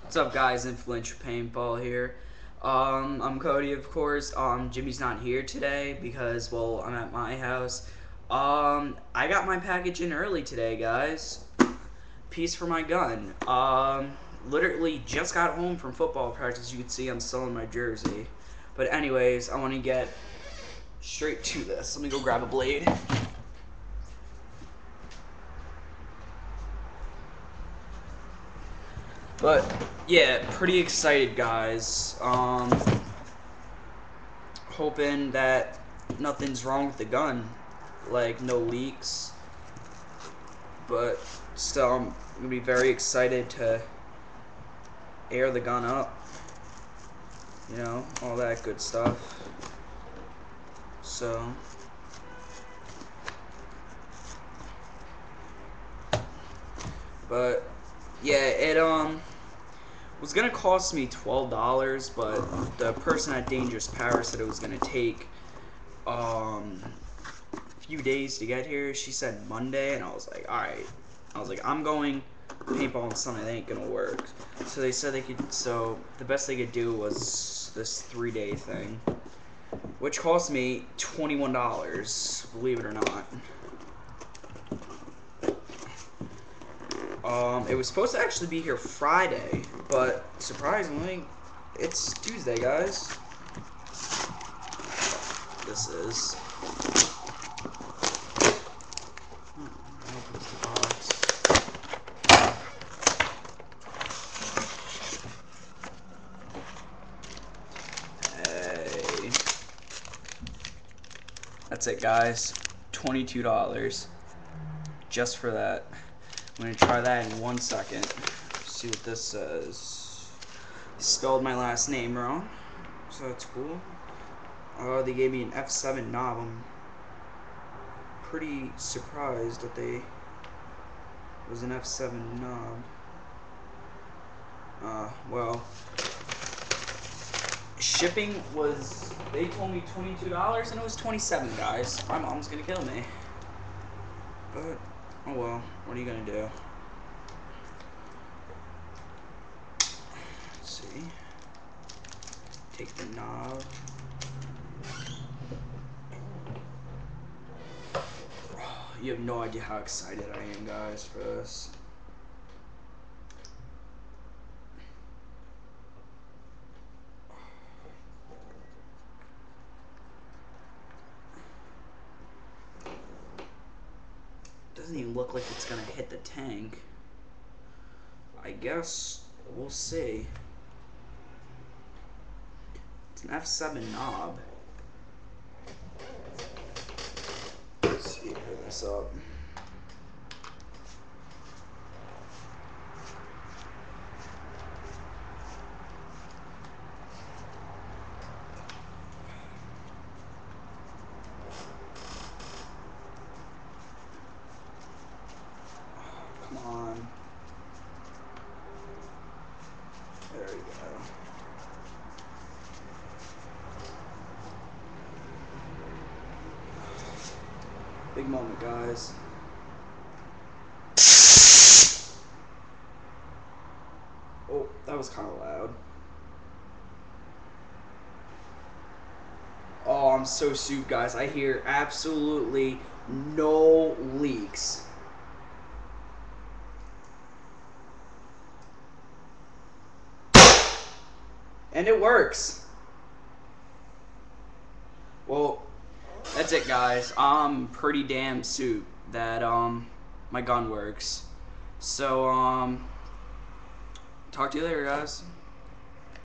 What's up, guys? Influential Paintball here. I'm Cody, of course. Jimmy's not here today because, well, I'm at my house. I got my package in early today, guys. Piece for my gun. Literally just got home from football practice. You can see I'm still in my jersey. But anyways, I want to get straight to this. Let me go grab a blade. But yeah, pretty excited, guys. Hoping that nothing's wrong with the gun, like no leaks. But still, I'm gonna be very excited to air the gun up. You know, all that good stuff. So. But yeah, it was gonna cost me $12, but the person at Dangerous Power said it was gonna take a few days to get here. She said Monday, and I was like, all right. I was like, I'm going paintball on Sunday. That ain't gonna work. So they said they could. So the best they could do was this 3-day thing, which cost me $21. Believe it or not. It was supposed to actually be here Friday, but surprisingly, it's Tuesday, guys. This is. Hey. That's it, guys. $22. Just for that. I'm going to try that in 1 second. See what this says. Spelled my last name wrong, so that's cool. They gave me an F7 knob. I'm pretty surprised that they was an F7 knob. Well, shipping was, they told me $22 and it was $27, guys. My mom's gonna kill me. But, oh well, what are you gonna do? Let's see. Take the knob. You have no idea how excited I am, guys, for this. Doesn't even look like it's gonna hit the tank. I guess we'll see. It's an F7 knob. Let's see, put this up. Come on. There we go. Big moment, guys. Oh, that was kind of loud. Oh, I'm so sued, guys. I hear absolutely no leaks. And it works. Well, that's it, guys. I'm pretty damn sued that my gun works. So talk to you later, guys.